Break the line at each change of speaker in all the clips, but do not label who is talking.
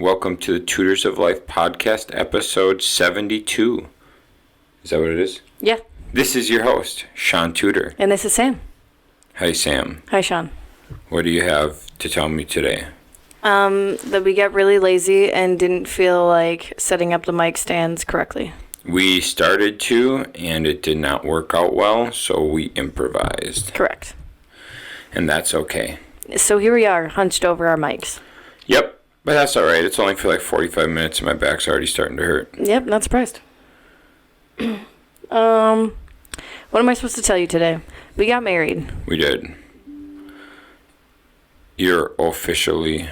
Welcome to the Tutors of Life podcast, episode 72. Is that what it is?
Yeah.
This is your host, Shaun Tutor.
And this is Sam.
Hi, Sam.
Hi, Shaun.
What do you have to tell me today?
That we got really lazy and didn't feel like setting up the mic stands correctly.
We started to, and it did not work out well, so we improvised.
Correct.
And that's okay.
So here we are, hunched over our mics.
Yep, but that's all right. It's only for like 45 minutes, and my back's already starting to hurt.
Yep, not surprised. What am I supposed to tell you today? We got married.
We did. You're officially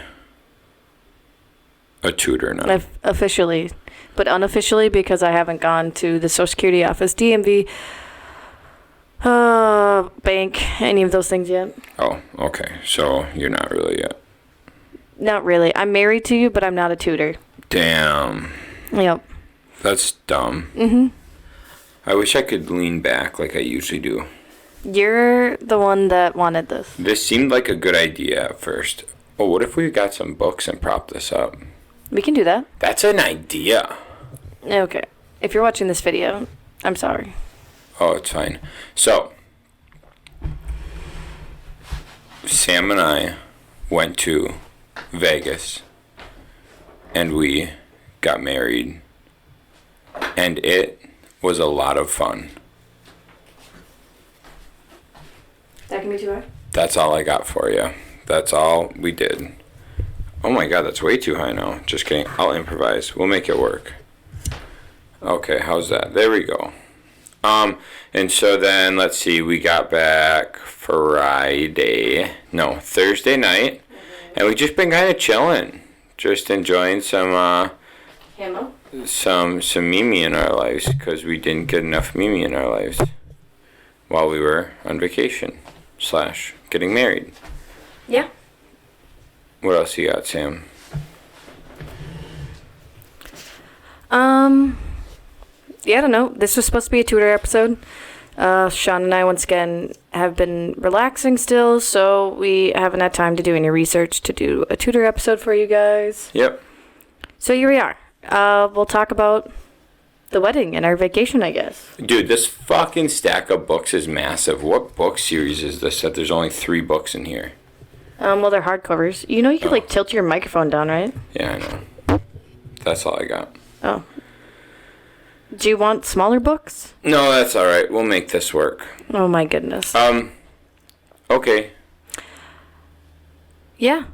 a tutor now.
Officially, but unofficially because I haven't gone to the Social Security office, DMV, bank, any of those things yet.
Oh, okay. So you're not really yet.
Not really. I'm married to you, but I'm not a tutor.
Damn.
Yep.
That's dumb.
Mm-hmm.
I wish I could lean back like I usually do.
You're the one that wanted this.
This seemed like a good idea at first. Oh, what if we got some books and prop this up?
We can do that.
That's an idea.
Okay. If you're watching this video, I'm sorry.
Oh, it's fine. So, Sam and I went to Vegas, and we got married, and it was a lot of fun.
That can be too hard.
That's all I got for you. That's all we did. Oh my god, that's way too high now. Just kidding. I'll improvise. We'll make it work. Okay, how's that? There we go. And so then, let's see, we got back Thursday night, and we just been kind of chilling, just enjoying some Mimi in our lives, because we didn't get enough Mimi in our lives while we were on vacation / getting married.
Yeah.
What else you got, Sam?
Yeah, I don't know. This was supposed to be a tutor episode. Shaun and I, once again, have been relaxing still, so we haven't had time to do any research to do a tutor episode for you guys.
Yep.
So here we are. We'll talk about the wedding and our vacation, I guess.
Dude, this fucking stack of books is massive. What book series is this that there's only 3 books in here?
Well, they're hardcovers. You know you could, tilt your microphone down, right?
Yeah, I know. That's all I got.
Oh. Do you want smaller books?
No, that's all right. We'll make this work.
Oh, my goodness.
Okay.
Yeah.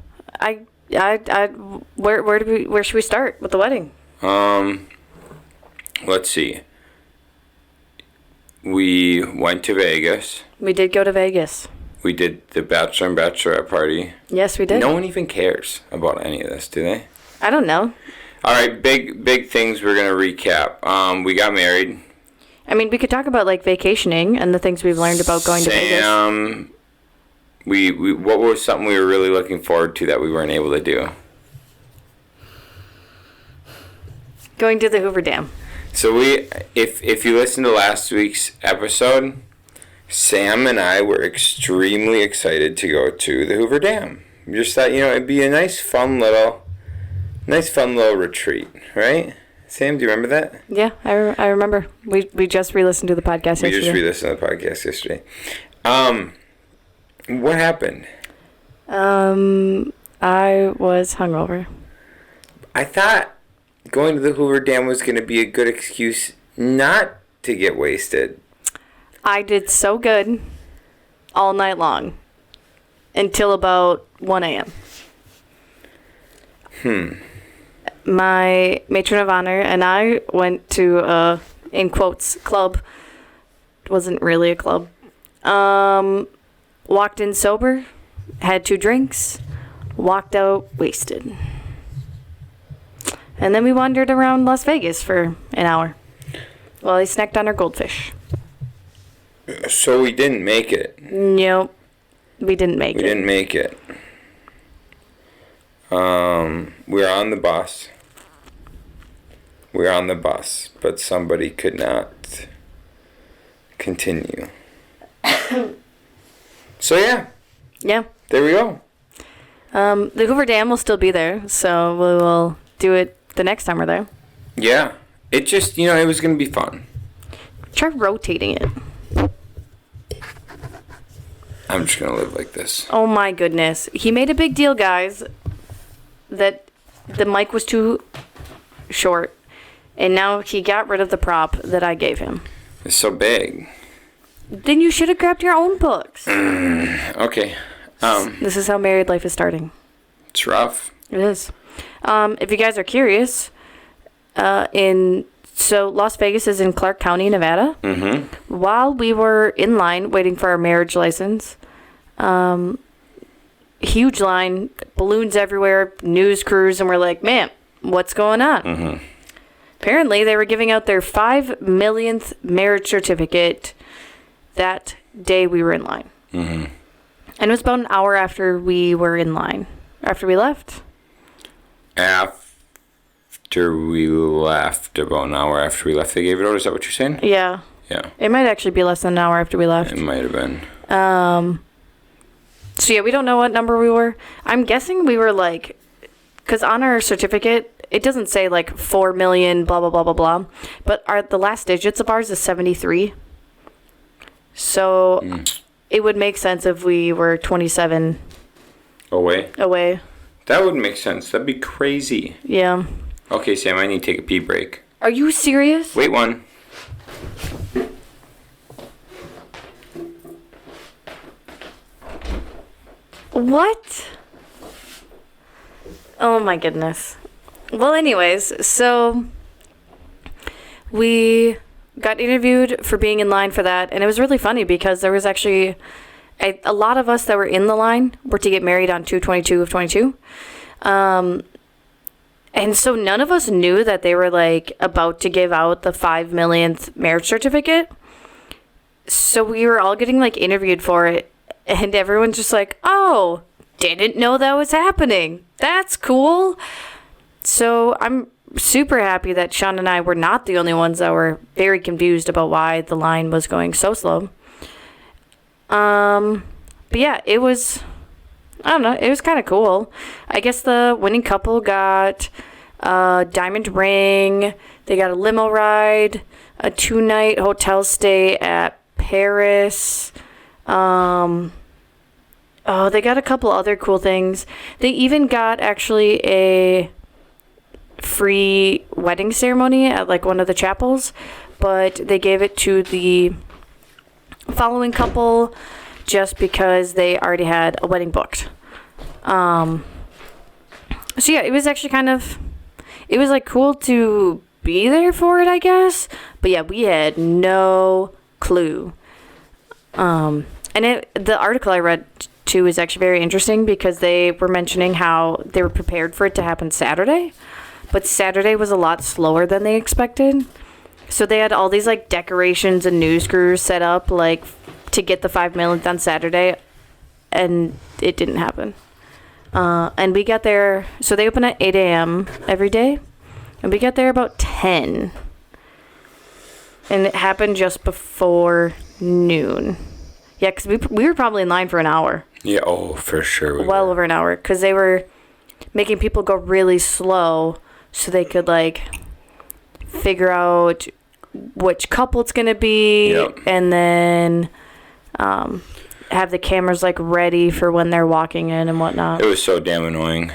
Where should we start with the wedding?
Let's see. We went to Vegas.
We did go to Vegas.
We did the bachelor and bachelorette party.
Yes, we did.
No one even cares about any of this, do they?
I don't know.
All right, big things we're going to recap. We got married.
I mean, we could talk about, vacationing and the things we've learned about going to Vegas.
What was something we were really looking forward to that we weren't able to do?
Going to the Hoover Dam.
So if you listen to last week's episode, Sam and I were extremely excited to go to the Hoover Dam. We just thought, it'd be a nice fun little retreat, right? Sam, do you remember that?
Yeah, I remember. We just re-listened to the podcast yesterday.
We just re-listened to the podcast yesterday. What happened?
I was hungover.
I thought going to the Hoover Dam was going to be a good excuse not to get wasted.
I did so good all night long until about 1 a.m. My matron of honor and I went to a, in quotes, club. It wasn't really a club. Walked in sober, had 2 drinks, walked out wasted. And then we wandered around Las Vegas for an hour while I snacked on our goldfish.
So we didn't make it.
Nope. We didn't make it.
We didn't make it. We were on the bus. We were on the bus, but somebody could not continue. So yeah.
Yeah.
There we go.
The Hoover Dam will still be there, so we will do it the next time we're there.
Yeah. It just, it was going to be fun.
Try rotating it.
I'm just going to live like this.
Oh my goodness. He made a big deal, guys, that the mic was too short. And now he got rid of the prop that I gave him.
It's so big.
Then you should have grabbed your own books.
Okay.
This is how married life is starting.
It's rough.
It is. If you guys are curious, so Las Vegas is in Clark County, Nevada. Mm-hmm. While we were in line waiting for our marriage license, huge line, balloons everywhere, news crews, and we're like, man, what's going on? Mm-hmm. Apparently, they were giving out their 5 millionth marriage certificate that day we were in line. Mm-hmm. And it was about an hour after we were in line. After we left? After we left,
about an hour after we left, they gave it out. Is that what you're saying?
Yeah.
Yeah.
It might actually be less than an hour after we left.
It might have been.
So yeah, we don't know what number we were. I'm guessing we were like, because on our certificate, it doesn't say like 4 million, blah, blah, blah, blah, blah. But the last digits of ours is 73. So it would make sense if we were 27 away.
That would make sense. That'd be crazy.
Yeah.
Okay, Sam, I need to take a pee break.
Are you serious?
Wait one.
What? Oh my goodness. Well, anyways, so we got interviewed for being in line for that, and it was really funny because there was actually a lot of us that were in the line were to get married on 2/22 of 22. And so none of us knew that they were like about to give out the 5 millionth marriage certificate. So we were all getting like interviewed for it, and everyone's just like, oh, didn't know that was happening. That's cool. So I'm super happy that Shaun and I were not the only ones that were very confused about why the line was going so slow. But yeah, it was, I don't know, it was kind of cool. I guess the winning couple got a diamond ring. They got a limo ride, a 2-night hotel stay at Paris. They got a couple other cool things. They even got actually a free wedding ceremony at like one of the chapels, but they gave it to the following couple just because they already had a wedding booked. So yeah, it was actually it was like cool to be there for it, I guess. But yeah, we had no clue. And the article I read too is actually very interesting because they were mentioning how they were prepared for it to happen Saturday, but Saturday was a lot slower than they expected. So they had all these like decorations and news crews set up like to get the 5 millionth on Saturday, and it didn't happen. And we got there, so they open at 8 a.m. every day, and we got there about 10. And it happened just before noon. Yeah, because we were probably in line for an hour.
Yeah, oh, for sure.
Well over an hour, because they were making people go really slow so they could, like, figure out which couple it's going to be, yep. And then have the cameras, like, ready for when they're walking in and whatnot.
It was so damn annoying.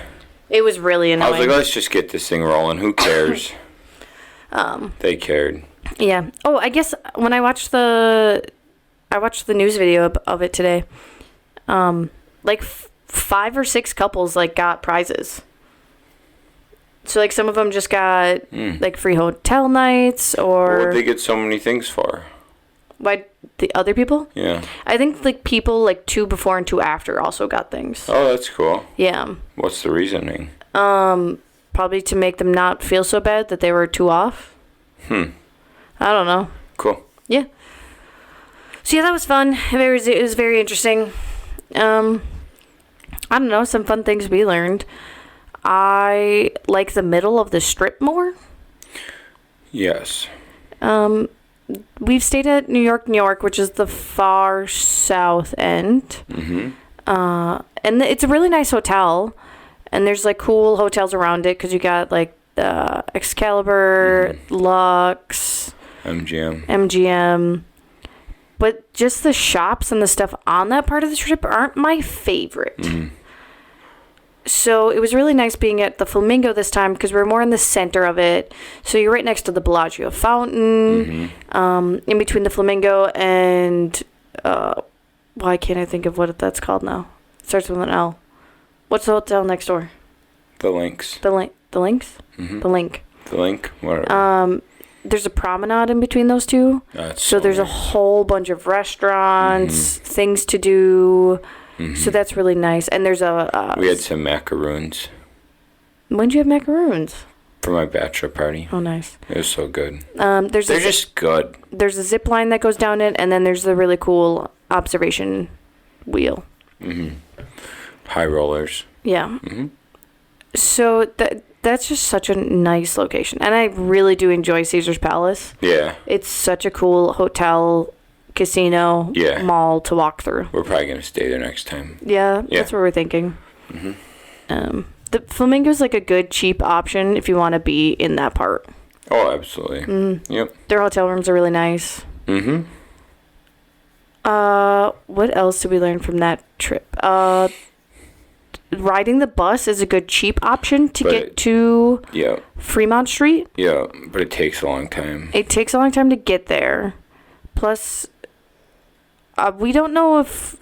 It was really annoying.
I was like, let's just get this thing rolling. Who cares? They cared.
Yeah. Oh, I guess when I watched the news video of it today, like 5 or 6 couples like got prizes. So like some of them just got like free hotel nights or.
What would they get so many things for?
Why the other people?
Yeah.
I think like people like 2 before and 2 after also got things.
Oh, that's cool.
Yeah.
What's the reasoning?
Probably to make them not feel so bad that they were 2 off. I don't know.
Cool.
Yeah. So yeah, that was fun. It was very interesting. I don't know, some fun things we learned. I like the middle of the strip more.
Yes.
We've stayed at New York, which is the far south end. Mm-hmm. And it's a really nice hotel. And there's like cool hotels around it because you got like Excalibur, Lux, MGM. But just the shops and the stuff on that part of the trip aren't my favorite. So it was really nice being at the Flamingo this time because we're more in the center of it. So you're right next to the Bellagio fountain, in between the Flamingo and why can't I think of what that's called now? It starts with an L. What's the hotel next door?
The Links.
The Links? The Link.
The Link? Whatever.
There's a promenade in between those two. So there's
nice.
a whole bunch of restaurants, things to do. So that's really nice. And there's
we had some macaroons.
When did you have macaroons?
For my bachelor party.
Oh, nice.
It was so good.
They're
just good.
There's a zip line that goes down it, and then there's the really cool observation wheel.
High rollers.
Yeah. So that's just such a nice location. And I really do enjoy Caesar's Palace.
Yeah.
It's such a cool hotel, casino, mall to walk through.
We're probably going to stay there next time.
Yeah, that's what we're thinking. The Flamingo's like a good, cheap option if you want to be in that part.
Oh, absolutely. Yep.
Their hotel rooms are really nice. What else did we learn from that trip? Riding the bus is a good, cheap option to get to Fremont Street.
Yeah, but it takes a long time.
It takes a long time to get there. Plus, we don't know if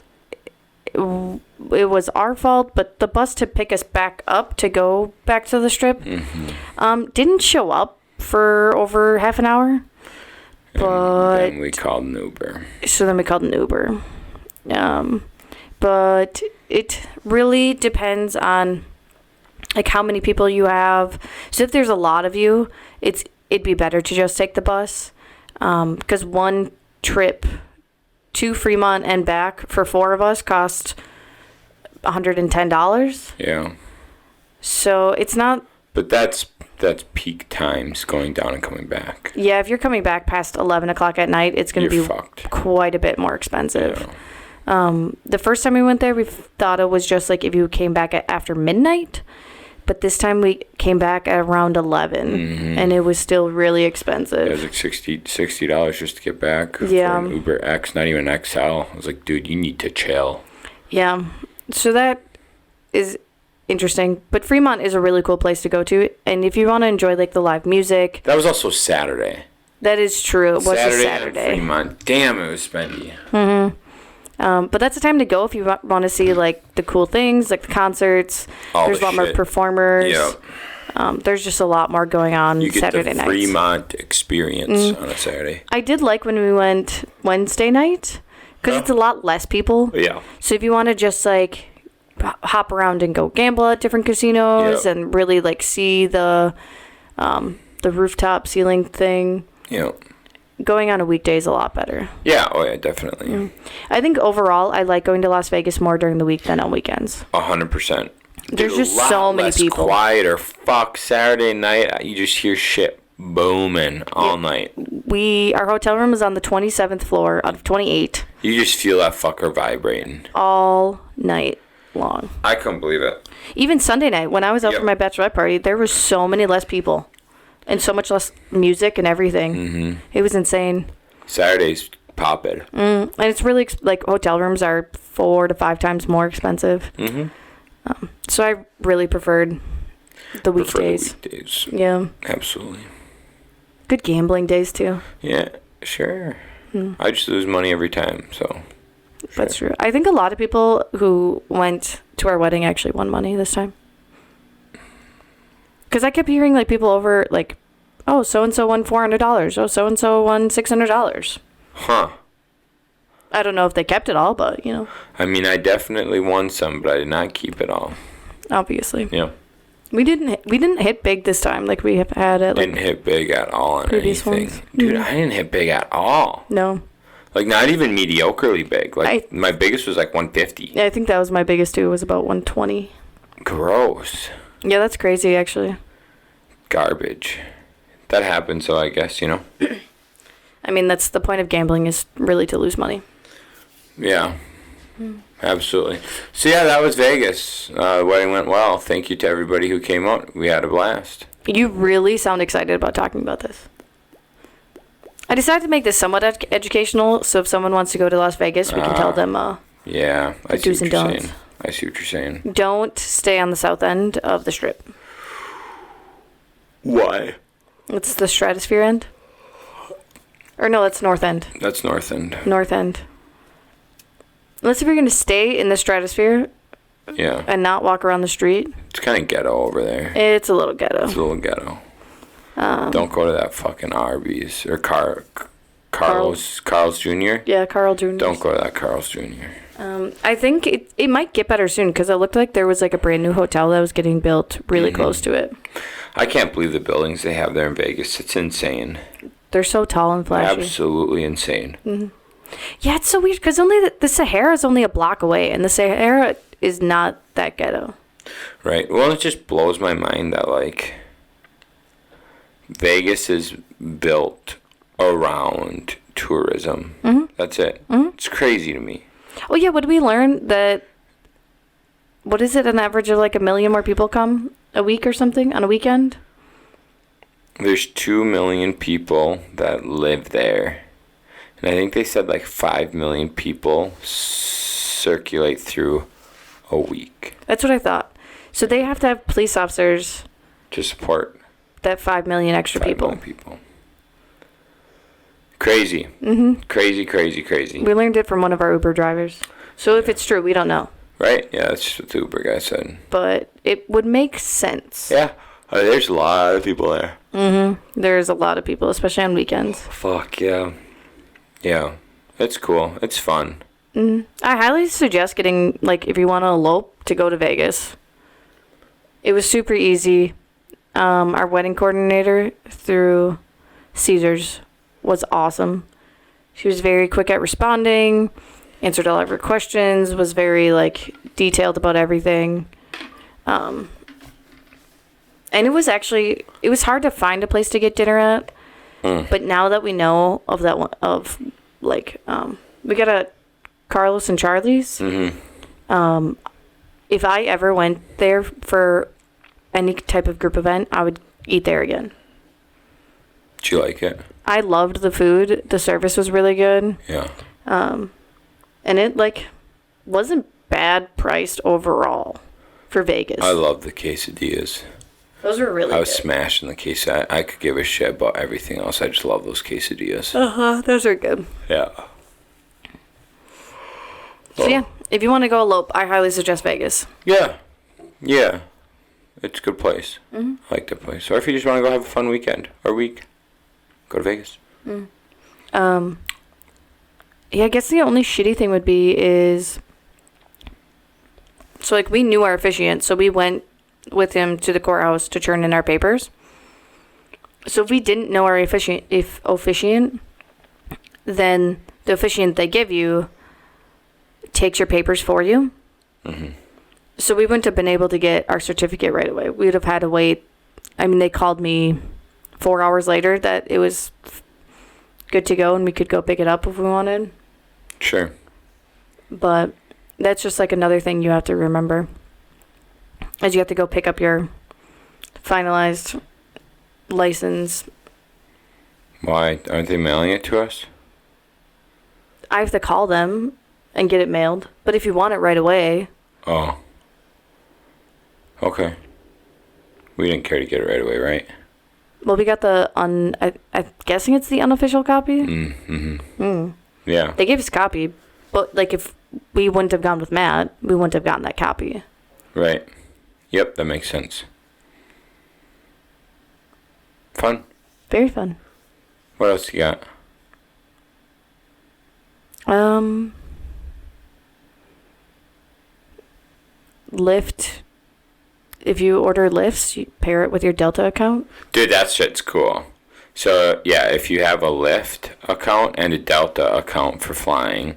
it was our fault, but the bus to pick us back up to go back to the Strip didn't show up for over half an hour. But
then we called an Uber.
So then we called an Uber. But it really depends on like how many people you have. So if there's a lot of you, it'd be better to just take the bus. Because one trip to Fremont and back for 4 of us cost $110.
Yeah.
So it's not.
But that's peak times going down and coming back.
Yeah, if you're coming back past 11 o'clock at night, it's going to be
fucked.
Quite a bit more expensive.
Yeah.
The first time we went there, we thought it was just like if you came back after midnight. But this time we came back at around 11, and it was still really expensive.
It was like $60 just to get back for an Uber X, not even XL. I was like, dude, you need to chill.
Yeah, so that is interesting. But Fremont is a really cool place to go to, and if you want to enjoy like the live music.
That was also Saturday.
That is true. It was a Saturday.
Fremont. Damn, it was spendy.
But that's the time to go if you want to see like the cool things, like the concerts. There's a lot more performers. Yeah. There's just a lot more going on Saturday nights.
You get the Fremont experience on a Saturday.
I did like when we went Wednesday night because it's a lot less people.
Yeah.
So if you want to just like hop around and go gamble at different casinos and really like see the rooftop ceiling thing.
Yeah.
Going on a weekday is a lot better.
Yeah, oh yeah, definitely.
I think overall, I like going to Las Vegas more during the week than on weekends.
100%.
There's just so many people.
Quieter. Fuck, Saturday night, you just hear shit booming all night.
Our hotel room is on the 27th floor out of 28.
You just feel that fucker vibrating.
All night long.
I couldn't believe it.
Even Sunday night, when I was out for my bachelorette party, there was so many less people. And so much less music and everything. It was insane.
Saturdays poppin'.
And it's really, like, hotel rooms are 4 to 5 times more expensive. So I really preferred the weekdays. Yeah.
Absolutely.
Good gambling days, too.
Yeah, sure. I just lose money every time, so.
That's true. I think a lot of people who went to our wedding actually won money this time. Because I kept hearing, like, people over, like, oh, so-and-so won $400. Oh, so-and-so won $600.
Huh.
I don't know if they kept it all, but, you know.
I mean, I definitely won some, but I did not keep it all.
Obviously.
Yeah.
We didn't hit big this time like we have had it.
Didn't hit big at all on anything.
Ones.
Dude, I didn't hit big at all.
No.
Like, not even mediocrely big. Like, my biggest was, like, 150.
Yeah, I think that was my biggest, too. It was about 120.
Gross.
Yeah, that's crazy, actually.
Garbage. That happens, so I guess, you know.
I mean, that's the point of gambling is really to lose money.
Yeah. Absolutely. So yeah, that was Vegas. The wedding went well. Thank you to everybody who came out. We had a blast.
You really sound excited about talking about this. I decided to make this somewhat educational, so if someone wants to go to Las Vegas, we can tell them
Yeah, I see
do's
what
and
you're
don'ts.
saying. I see what you're saying.
Don't stay on the south end of the Strip.
Why?
It's the Stratosphere end. Or no, that's North End.
That's North End.
North End. Unless if you're going to stay in the Stratosphere
Yeah.
and not walk around the street,
It's kind of ghetto over there.
it's a little ghetto.
It's a little ghetto. Don't go to that fucking Arby's or Carl's Jr.
Yeah, Carl Jr.
Don't go to that Carl's Jr.
I think it might get better soon because it looked like there was like a brand new hotel that was getting built really close to it.
I can't believe the buildings they have there in Vegas. It's insane.
They're so tall and flashy.
Absolutely insane.
Yeah, it's so weird because only the Sahara is only a block away, and the Sahara is not that ghetto.
Right. Well, it just blows my mind that, like, Vegas is built around tourism. That's it. It's crazy to me.
Oh yeah, would we learn that? What is it? An average of like 1 million more people come a week or something on a weekend?
There's 2 million people that live there. And I think they said like 5 million people circulate through a week
That's what I thought. So they have to have police officers
to support
that 5 million extra
5
people.
million people. Crazy. Crazy, crazy, crazy.
We learned it from one of our Uber drivers. So if it's true, we don't know.
Right? Yeah, that's just what the Uber guy said.
But it would make sense.
Yeah. There's a lot of people there.
There's a lot of people, especially on weekends.
Fuck, yeah. Yeah. It's cool. It's fun.
I highly suggest getting, like, if you want to elope, to go to Vegas. It was super easy. Our wedding coordinator through Caesars was awesome. She was very quick at responding, answered all of her questions, was very, like, detailed about everything. And it was hard to find a place to get dinner at. But now that we know of that one, we got a Carlos and Charlie's. If I ever went there for any type of group event, I would eat there again.
Did you like it?
I loved the food. The service was really good.
Yeah.
And it, like, wasn't bad priced overall for Vegas.
I love the quesadillas.
Those were really
I was
good.
smashing the quesadilla. I could give a shit about everything else. I just love those quesadillas.
Those are good.
Yeah.
So, yeah, if you want to go elope, I highly suggest Vegas.
Yeah. Yeah. It's a good place. I like that place. Or if you just want to go have a fun weekend or week, go to Vegas.
Yeah, I guess the only shitty thing would be is... So, like, we knew our officiant, so we went with him to the courthouse to turn in our papers. So if we didn't know our officiant, then the officiant they give you takes your papers for you. So we wouldn't have been able to get our certificate right away. We would have had to wait. I mean, they called me 4 hours later that it was good to go and we could go pick it up if we wanted.
Sure.
But that's just like another thing you have to remember. As you have to go pick up your finalized license.
Why? Aren't they mailing it to us?
I have to call them and get it mailed. But if you want it right away...
Oh. Okay. We didn't care to get it right away, right?
Well, we got the... I'm guessing it's the unofficial copy?
Yeah.
They gave us a copy. But, like, if we wouldn't have gone with Matt, we wouldn't have gotten that copy.
Right. Yep, that makes sense. Fun.
Very fun.
What else you got?
Lyft. If you order Lyfts, you pair it with your Delta account.
Dude, that shit's cool. So, yeah, if you have a Lyft account and a Delta account for flying,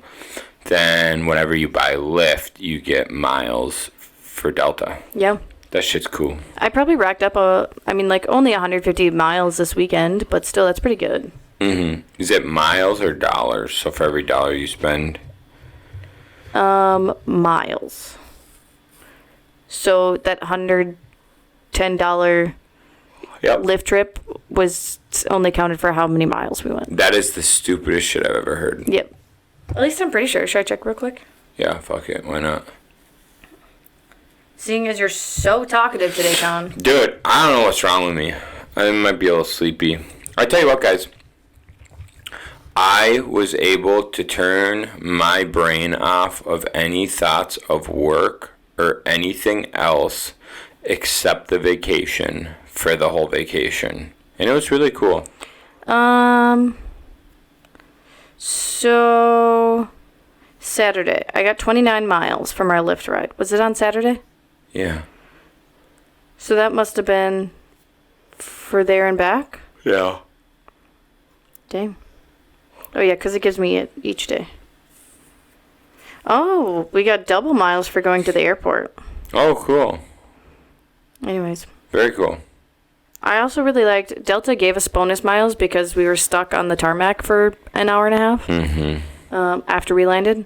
then whenever you buy Lyft, you get miles for Delta.
Yeah.
That shit's cool.
I probably racked up only 150 miles this weekend, but still, that's pretty good.
Is it miles or dollars? So for every dollar you spend?
Miles. So that $110 lift trip was only counted for how many miles we went.
That is the stupidest shit I've ever heard.
Yep. At least I'm pretty sure. Should I check real quick?
Yeah, fuck it. Why not?
Seeing as you're so talkative today, Sean.
Dude, I don't know what's wrong with me. I might be a little sleepy. I tell you what, guys. I was able to turn my brain off of any thoughts of work or anything else except the vacation for the whole vacation. And it was really cool.
So Saturday, I got 29 miles from our Lyft ride. Was it on Saturday?
Yeah.
So that must have been for there and back?
Yeah.
Dang. Oh, yeah, because it gives me it each day. Oh, we got double miles for going to the airport.
Oh, cool.
Anyways.
Very cool.
I also really liked, Delta gave us bonus miles because we were stuck on the tarmac for an hour and a half after we landed.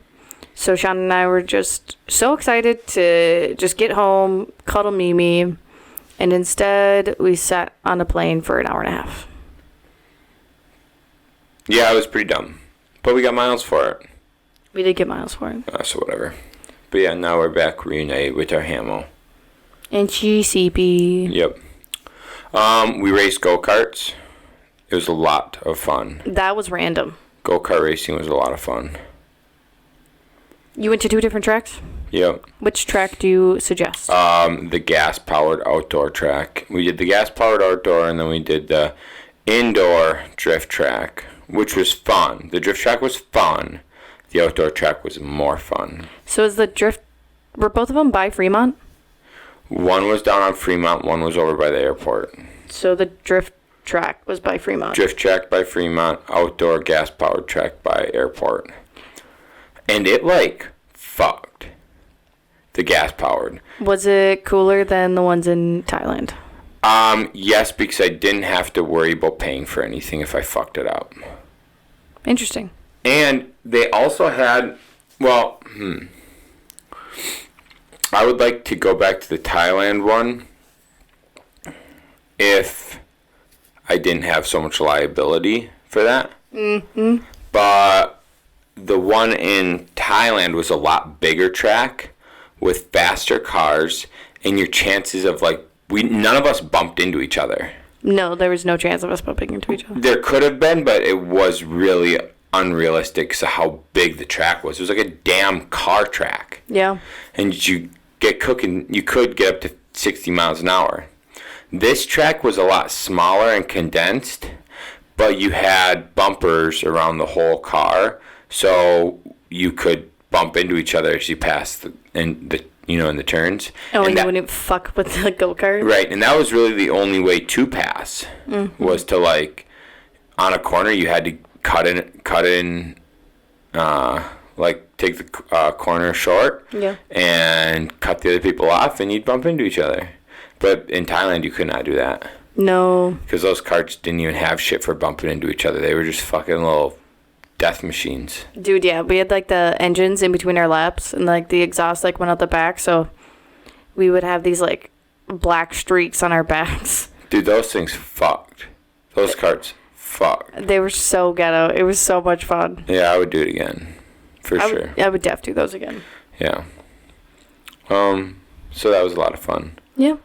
So Shaun and I were just so excited to just get home, cuddle Mimi, and instead we sat on a plane for an hour and a half.
Yeah, it was pretty dumb. But we got miles for it.
We did get miles for it.
So whatever. But yeah, now we're back reunited with our Hamo.
And GCP.
Yep. We raced go-karts. It was a lot of fun.
That was random.
Go-kart racing was a lot of fun.
You went to 2 different tracks?
Yep.
Which track do you suggest?
The gas-powered outdoor track. We did the gas-powered outdoor, and then we did the indoor drift track, which was fun. The drift track was fun. The outdoor track was more fun.
So is the drift... Were both of them by Fremont?
One was down on Fremont. One was over by the airport.
So the drift track was by Fremont.
Drift track by Fremont. Outdoor gas-powered track by airport. And it, fucked. The gas-powered.
Was it cooler than the ones in Thailand?
Yes, because I didn't have to worry about paying for anything if I fucked it up.
Interesting.
And they also had, I would like to go back to the Thailand one if I didn't have so much liability for that. Mm-hmm. But the one in Thailand was a lot bigger track with faster cars, and your chances of none of us bumped into each other.
No, there was no chance of us bumping into each other.
There could have been, but it was really unrealistic because of how big the track was. It was like a damn car track.
Yeah.
And you could get up to 60 miles an hour. This track was a lot smaller and condensed, but you had bumpers around the whole car, so you could bump into each other as you passed in the turns.
Oh, and you wouldn't fuck with the go-kart?
Right, and that was really the only way to pass, was to, on a corner, you had to cut in, take the corner short, and cut the other people off, and you'd bump into each other. But in Thailand, you could not do that.
No.
Because those carts didn't even have shit for bumping into each other. They were just fucking little death machines.
Dude, yeah, we had the engines in between our laps, and the exhaust went out the back, so we would have these black streaks on our backs.
Dude, those things fucked. Those carts fucked.
They were so ghetto. It was so much fun.
Yeah, I would do it again. For sure.
I would def do those again.
Yeah. So that was a lot of fun.
Yeah.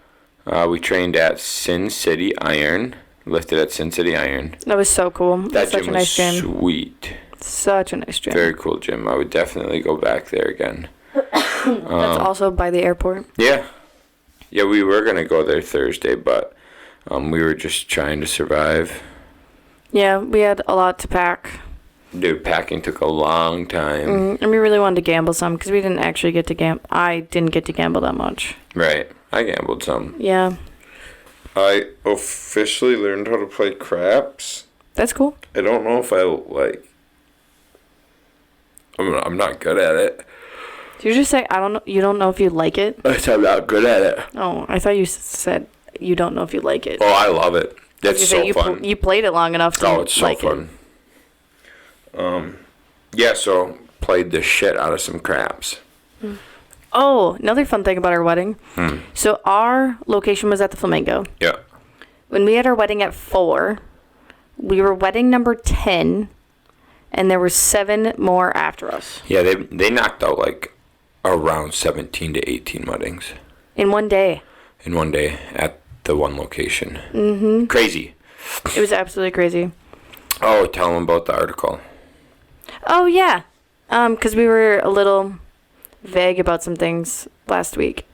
We trained at Sin City Iron. Lifted at Sin City Iron.
That was so cool.
That
such
gym
a nice
was
gym.
Sweet.
Such a nice gym.
Very cool gym. I would definitely go back there again.
That's also by the airport.
Yeah. Yeah, we were going to go there Thursday, but we were just trying to survive.
Yeah, we had a lot to pack.
Dude, packing took a long time.
And we really wanted to gamble some because we didn't actually get to gamble. I didn't get to gamble that much.
Right. I gambled some.
Yeah.
I officially learned how to play craps.
That's cool.
I don't know if I'm not good at it.
Did you just say I don't know? You don't know if you like it?
I'm not good at it.
Oh, I thought you said you don't know if you like it.
Oh, I love it. It's so fun.
You played it long enough to
it's so
like
fun. Yeah, so played the shit out of some craps.
Oh, another fun thing about our wedding. So our location was at the Flamingo.
Yeah.
When we had our wedding at 4, we were wedding number 10, and there were 7 more after us.
Yeah, they knocked out like around 17 to 18 weddings.
In one day.
In one day at the one location. Mm-hmm. Crazy.
It was absolutely crazy.
Oh, tell them about the article.
Oh, yeah. Because we were a little vague about some things last week.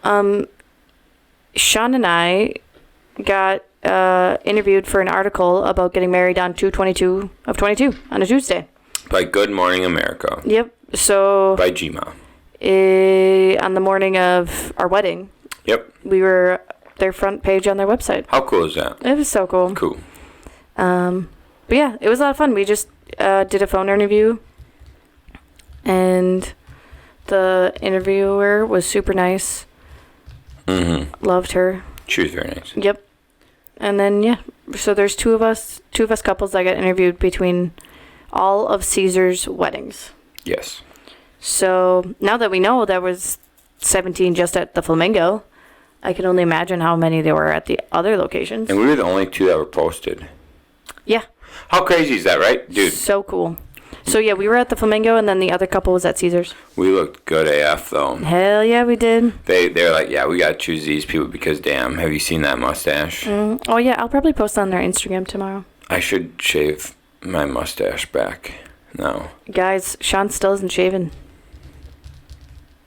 Shaun and I got interviewed for an article about getting married on 2/22 on a Tuesday.
By Good Morning America.
Yep. So
by GMA.
On the morning of our wedding,
Yep.
we were their front page on their website.
How cool is that?
It was so cool.
Cool.
But yeah, it was a lot of fun. We just did a phone interview, and the interviewer was super nice. Mm-hmm. Loved her.
She was very nice.
Yep. And then yeah, so there's two of us couples that got interviewed between all of Caesar's weddings.
Yes.
So now that we know there was 17 just at the Flamingo, I can only imagine how many there were at the other locations.
And we were the only 2 that were posted.
Yeah.
How crazy is that, right? Dude.
So cool. So yeah, we were at the Flamingo, and then the other couple was at Caesar's.
We looked good AF, though.
Hell yeah, we did.
They were like, yeah, we got to choose these people because, damn, have you seen that mustache?
Oh yeah, I'll probably post on their Instagram tomorrow.
I should shave my mustache back. No.
Guys, Shaun still isn't shaven.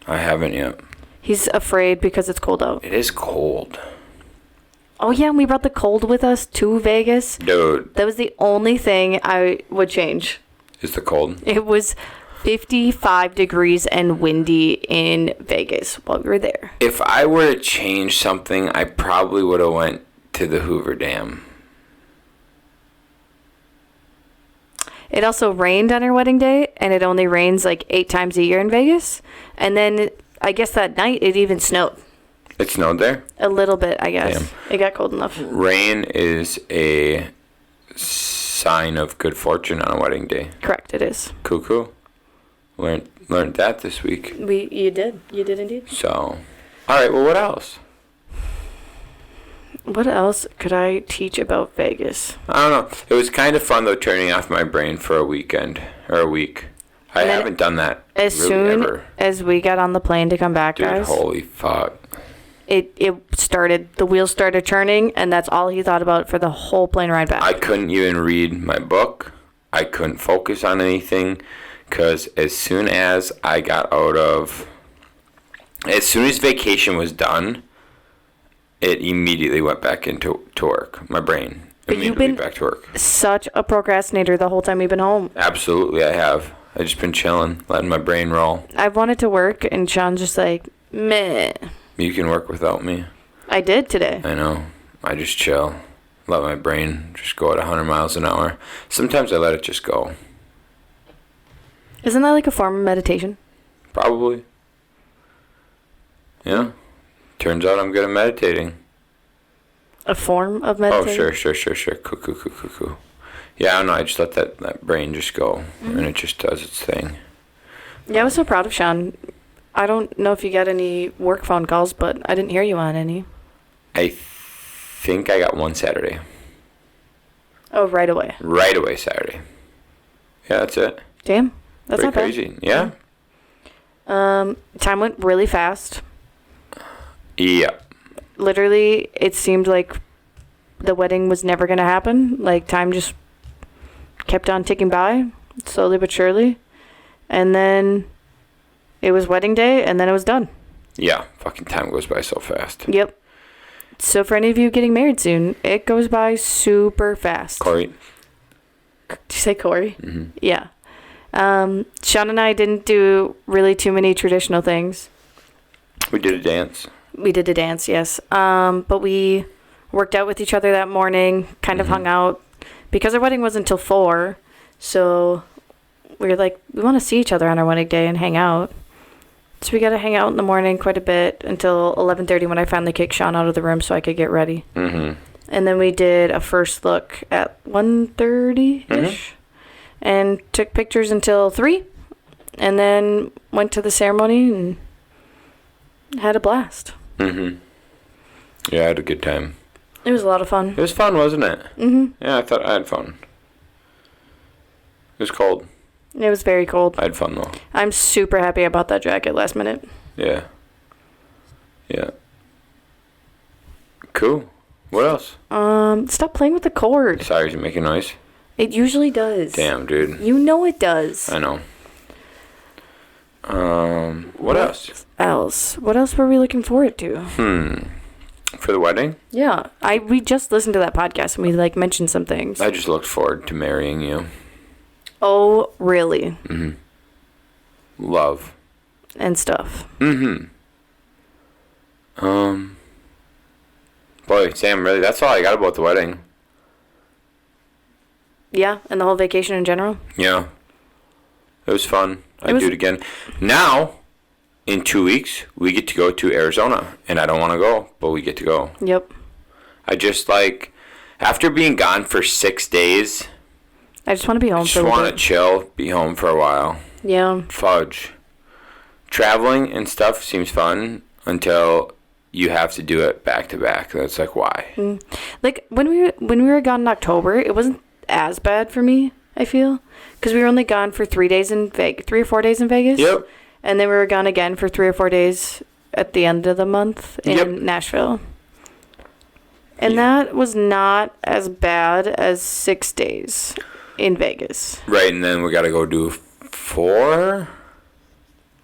I haven't yet.
He's afraid because it's cold out.
It is cold.
Oh yeah, and we brought the cold with us to Vegas.
Dude.
That was the only thing I would change.
Is the cold?
It was 55 degrees and windy in Vegas while we were there.
If I were to change something, I probably would have went to the Hoover Dam.
It also rained on our wedding day, and it only rains like 8 times a year in Vegas. And then I guess that night it even snowed.
It snowed there?
A little bit, I guess.
Damn.
It got cold enough.
Rain is a sign of good fortune on a wedding day.
Correct, it is.
Cool. Learned that this week.
You did indeed.
So, all right. Well, what else?
What else could I teach about Vegas?
I don't know. It was kind of fun though, turning off my brain for a weekend or a week. I haven't done that
as
really
soon
ever.
as we got on the plane to come back,
Dude,
guys.
holy fuck!
It started. The wheels started turning, and that's all he thought about for the whole plane ride back.
I couldn't even read my book. I couldn't focus on anything, because as soon as vacation was done, it immediately went back into work. My brain immediately back to work.
Such a procrastinator the whole time you've been home.
Absolutely, I have. I just been chilling, letting my brain roll.
I've wanted to work, and Shaun's just like, meh.
You can work without me.
I did today.
I know. I just chill. Let my brain just go at 100 miles an hour. Sometimes I let it just go.
Isn't that like a form of meditation?
Probably. Yeah. Turns out I'm good at meditating.
A form of meditation?
Oh, sure. Cool. Yeah, I don't know. I just let that brain just go, and it just does its thing.
Yeah, I was so proud of Shaun. I don't know if you got any work phone calls, but I didn't hear you on any.
I think I got one Saturday.
Oh, right away.
Right away Saturday. Yeah, that's it.
Damn. That's
pretty
not bad.
crazy. Yeah.
Time went really fast.
Yeah.
Literally, it seemed like the wedding was never going to happen. Like, time just kept on ticking by, slowly but surely. And then it was wedding day, and then it was done.
Yeah, fucking time goes by so fast.
Yep. So for any of you getting married soon, it goes by super fast.
Corey.
Did you say Corey?
Mm-hmm.
Yeah. Shaun and I didn't do really too many traditional things.
We did a dance.
We did a dance, yes. But we worked out with each other that morning, kind of hung out. Because our wedding wasn't until 4, so we were like, we want to see each other on our wedding day and hang out. So we got to hang out in the morning quite a bit until 11:30 when I finally kicked Shaun out of the room so I could get ready. Mm-hmm. And then we did a first look at 1:30-ish. and took pictures until 3, and then went to the ceremony and had a blast.
Mm-hmm. Yeah, I had a good time.
It was a lot of fun.
It was fun, wasn't it?
Mm-hmm.
Yeah, I thought I had fun. It was cold.
It was very cold.
I had fun, though.
I'm super happy I bought that jacket last minute.
Yeah. Yeah. Cool. What else?
Stop playing with the cord.
Sorry, is it making noise?
It usually does.
Damn, dude.
You know it does.
I know. What else?
What else were we looking forward to?
For the wedding?
Yeah, we just listened to that podcast and we mentioned some things.
I just looked forward to marrying you.
Oh, really?
Mm-hmm. Love.
And stuff.
Mm-hmm. Boy, Sam, really, that's all I got about the wedding.
Yeah, and the whole vacation in general?
Yeah. It was fun. I'd do it again. Now, in 2 weeks, we get to go to Arizona. And I don't want to go, but we get to go.
Yep.
I just, after being gone for 6 days,
I just want to be home for a
just
little
want to chill, be home for a while.
Yeah.
Fudge. Traveling and stuff seems fun until you have to do it back to back. That's why.
When we were gone in October, it wasn't as bad for me, I feel, because we were only gone for 3 days in Vegas, 3 or 4 days in Vegas.
Yep.
And then we were gone again for 3 or 4 days at the end of the month in Nashville. And that was not as bad as 6 days in Vegas.
Right, and then we got to go do 4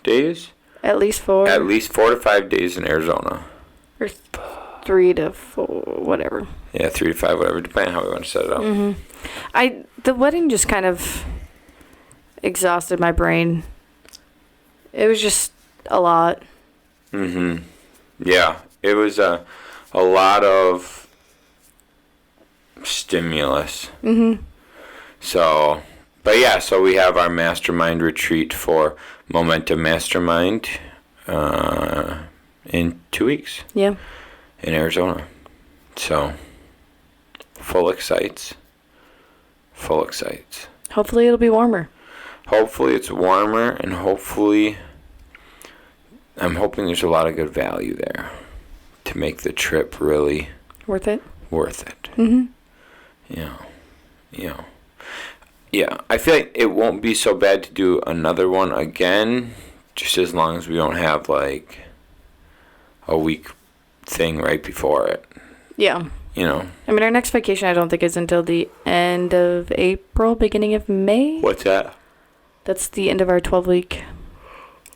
days?
At least 4.
At least 4 to 5 days in Arizona.
Or 3 to 4, whatever.
Yeah, 3 to 5, whatever, depending on how we want to set it up.
Mm-hmm. The wedding just kind of exhausted my brain. It was just a lot.
Mm-hmm. Yeah, it was a lot of stimulus.
Mm-hmm.
So we have our mastermind retreat for Momentum Mastermind in 2 weeks.
Yeah.
In Arizona. So, full excites.
Hopefully it'll be warmer.
Hopefully it's warmer, and hopefully I'm hoping there's a lot of good value there to make the trip really
worth it.
Mm-hmm. Yeah. I feel like it won't be so bad to do another one again, just as long as we don't have a week thing right before it.
Yeah.
I
mean, our next vacation I don't think is until the end of April, beginning of May.
What's that?
That's the end of our 12-week.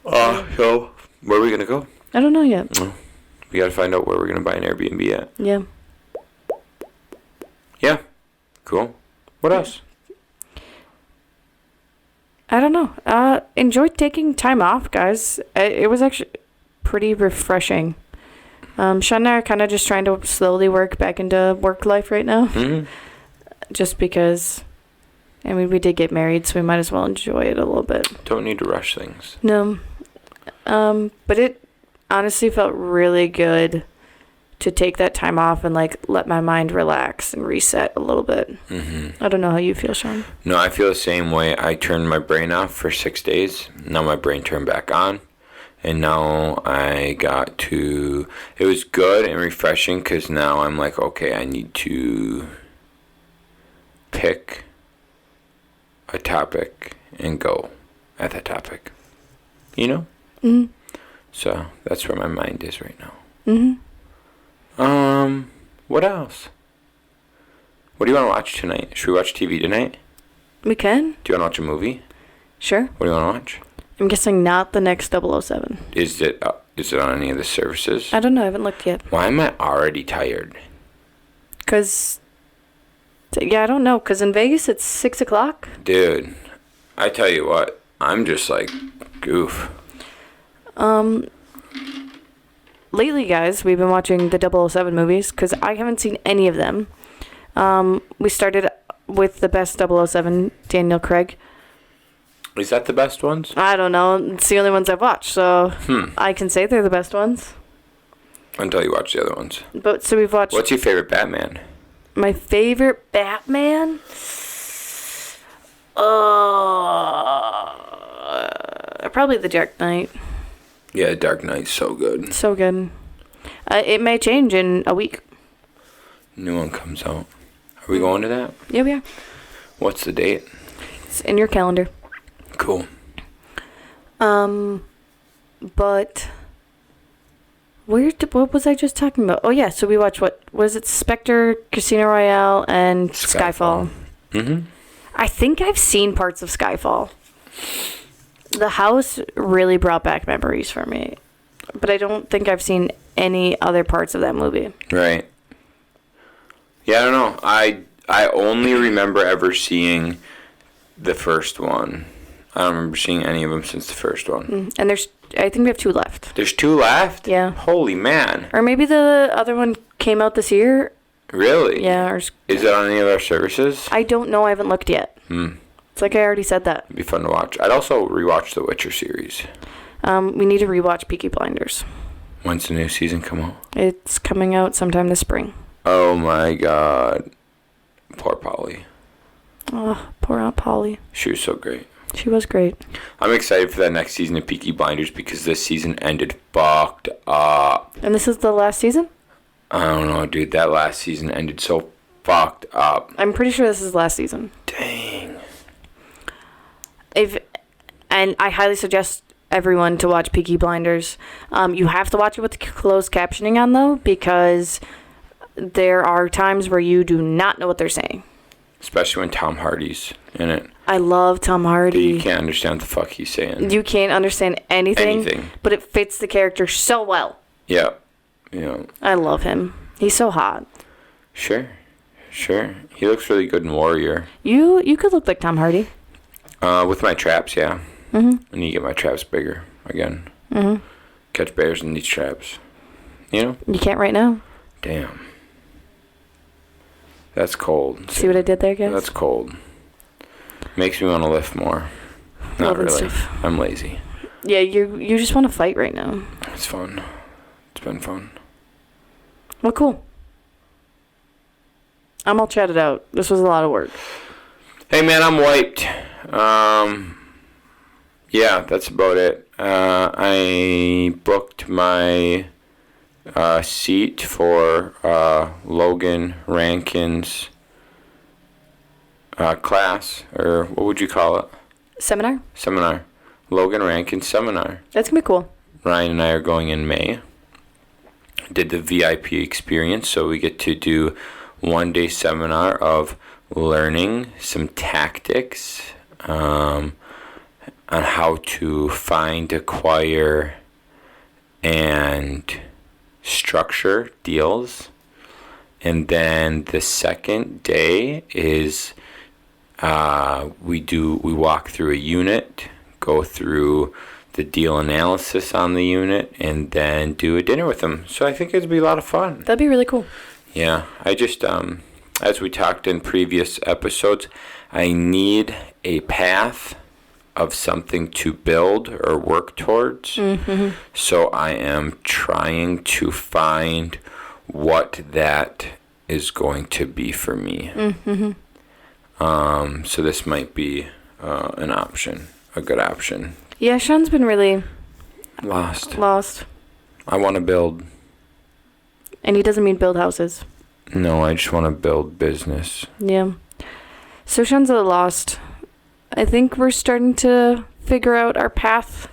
So where are we gonna go?
I don't know yet.
We gotta find out where we're gonna buy an Airbnb at.
Yeah.
Yeah. Cool. What else?
I don't know. Enjoyed taking time off, guys. It was actually pretty refreshing. Shaun and I are kind of just trying to slowly work back into work life right now.
Mm-hmm.
Just because, we did get married, so we might as well enjoy it a little bit.
Don't need to rush things.
No. But it honestly felt really good to take that time off and let my mind relax and reset a little bit.
Mm-hmm.
I don't know how you feel, Shaun.
No, I feel the same way. I turned my brain off for 6 days. Now my brain turned back on. And now I got to... It was good and refreshing because now I'm okay, I need to pick a topic and go at that topic.
Mm-hmm.
So that's where my mind is right now.
Mm-hmm.
What else? What do you want to watch tonight? Should we watch TV tonight?
We can.
Do you want to watch a movie?
Sure.
What do you want to watch?
I'm guessing not the next 007.
Is it on any of the services?
I don't know. I haven't looked yet.
Why am I already tired?
Because... Yeah, I don't know. Because in Vegas, it's 6 o'clock.
Dude, I tell you what. I'm just goof.
Lately, guys, we've been watching the 007 movies because I haven't seen any of them. We started with the best 007, Daniel Craig.
Is that the best ones?
I don't know. It's the only ones I've watched, so I can say they're the best ones.
Until you watch the other ones.
But so we've watched...
What's your favorite Batman?
My favorite Batman? Probably The Dark Knight.
Yeah, Dark Knight's so good.
So good. It may change in a week.
New one comes out. Are we going to that?
Yeah, we are.
What's the date?
It's in your calendar.
Cool.
But what was I just talking about? Oh yeah, so we watched what was it? Spectre, Casino Royale, and Skyfall.
Mm-hmm.
I think I've seen parts of Skyfall. The house really brought back memories for me, but I don't think I've seen any other parts of that movie.
Right. Yeah, I don't know. I only remember ever seeing the first one. I don't remember seeing any of them since the first one.
And I think we have 2 left.
There's 2 left?
Yeah.
Holy man.
Or maybe the other one came out this year.
Really?
Yeah.
Is it on any of our services?
I don't know. I haven't looked yet. It's like I already said that.
It'd be fun to watch. I'd also rewatch the Witcher series.
We need to rewatch Peaky Blinders.
When's the new season come out?
It's coming out sometime this spring.
Oh my god. Poor Polly.
Oh, poor Aunt Polly.
She was so great.
She was great.
I'm excited for that next season of Peaky Blinders because this season ended fucked up.
And this is the last season?
I don't know, dude. That last season ended so fucked up.
I'm pretty sure this is the last season.
Dang.
And I highly suggest everyone to watch Peaky Blinders. You have to watch it with closed captioning on, though, because there are times where you do not know what they're saying.
Especially when Tom Hardy's in it.
I love Tom Hardy.
You can't understand what the fuck he's saying.
You can't understand anything. But it fits the character so well.
Yeah. Yeah.
I love him. He's so hot.
Sure. He looks really good in Warrior.
You could look like Tom Hardy.
With my traps, yeah.
Mm-hmm.
I need to get my traps bigger again.
Mm-hmm.
Catch bears in these traps. You know?
You can't right now.
Damn. That's cold.
See what I did there, guys?
That's cold. Makes me want to lift more. Not
Love and
really.
stuff.
I'm lazy.
Yeah, you just want to fight right now.
It's fun. It's been fun.
Well, cool. I'm all chatted out. This was a lot of work.
Hey, man, I'm wiped. Yeah, that's about it. I booked my seat for Logan Rankin's class, or what would you call it? Seminar. Logan Rankin's seminar.
That's going to be cool.
Ryan and I are going in May. Did the VIP experience, so we get to do 1-day seminar of learning some tactics on how to find, acquire, and structure deals. And then the second day is we walk through a unit, go through the deal analysis on the unit, and then do a dinner with them. So I think it'd be a lot of fun.
That'd be really cool.
Yeah, I just as we talked in previous episodes, I need a path of something to build or work towards. Mm-hmm. So I am trying to find what that is going to be for me. Mm-hmm. So this might be an option, a good option.
Yeah, Shaun's been really
Lost. I want to build.
And he doesn't mean build houses.
No, I just want to build business.
Yeah. So Shaun's a little lost. I think we're starting to figure out our path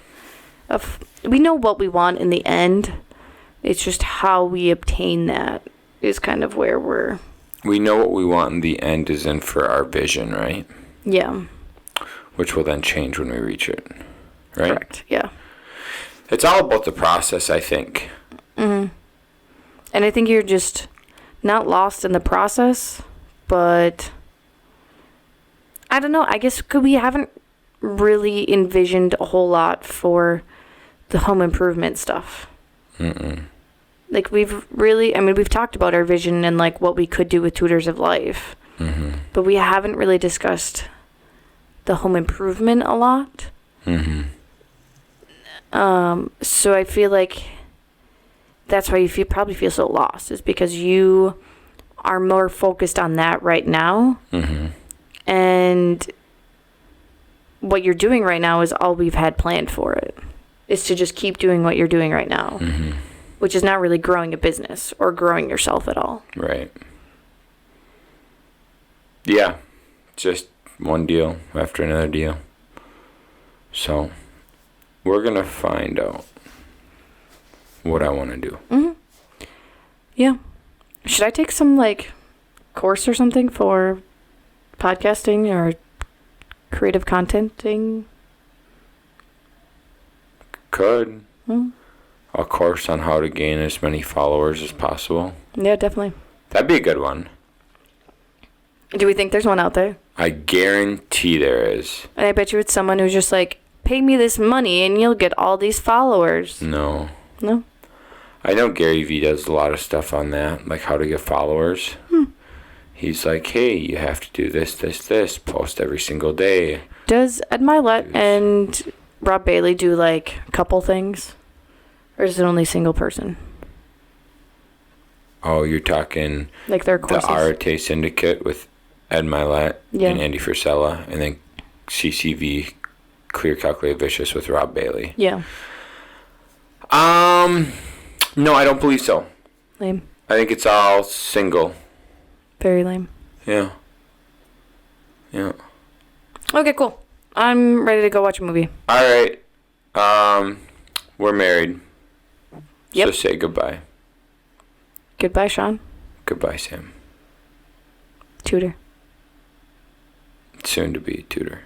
we know what we want in the end. It's just how we obtain that is kind of where
we know what we want in the end is in for our vision, right?
Yeah.
Which will then change when we reach it, right?
Correct, yeah.
It's all about the process, I think.
Mm-hmm. And I think you're just not lost in the process, but I don't know. I guess we haven't really envisioned a whole lot for the home improvement stuff.
Mm-mm.
Like we've talked about our vision and like what we could do with Tutors of Life,
mm-hmm.
but we haven't really discussed the home improvement a lot.
Mm-hmm.
So I feel like that's why you probably feel so lost, is because you are more focused on that right now.
Mm-hmm.
And what you're doing right now is all we've had planned for it. Is to just keep doing what you're doing right now.
Mm-hmm.
Which is not really growing a business or growing yourself at all.
Right. Yeah. Just one deal after another deal. So, we're going to find out what I want to do.
Mm-hmm. Yeah. Should I take some, like, course or something for podcasting or creative contenting?
Could.
Mm.
A course on how to gain as many followers as possible.
Yeah, definitely.
That'd be a good one.
Do we think there's one out there?
I guarantee there is.
And I bet you it's someone who's just like, pay me this money and you'll get all these followers.
No.
No?
I know Gary Vee does a lot of stuff on that, like how to get followers. He's like, hey, you have to do this, post every single day.
Does Ed Milet and Rob Bailey do, like, a couple things? Or is it only single person?
Oh, you're talking
Like their courses?
the Arate Syndicate with Ed Milet and Andy Frisella, and then CCV, Clear Calculated Vicious with Rob Bailey.
Yeah.
No, I don't believe so.
Lame.
I think it's all single.
Very lame.
Yeah. Yeah.
Okay, cool. I'm ready to go watch a movie.
All right. We're married.
Yep.
So say goodbye.
Goodbye, Shaun.
Goodbye, Sam.
Tutor.
Soon to be tutor.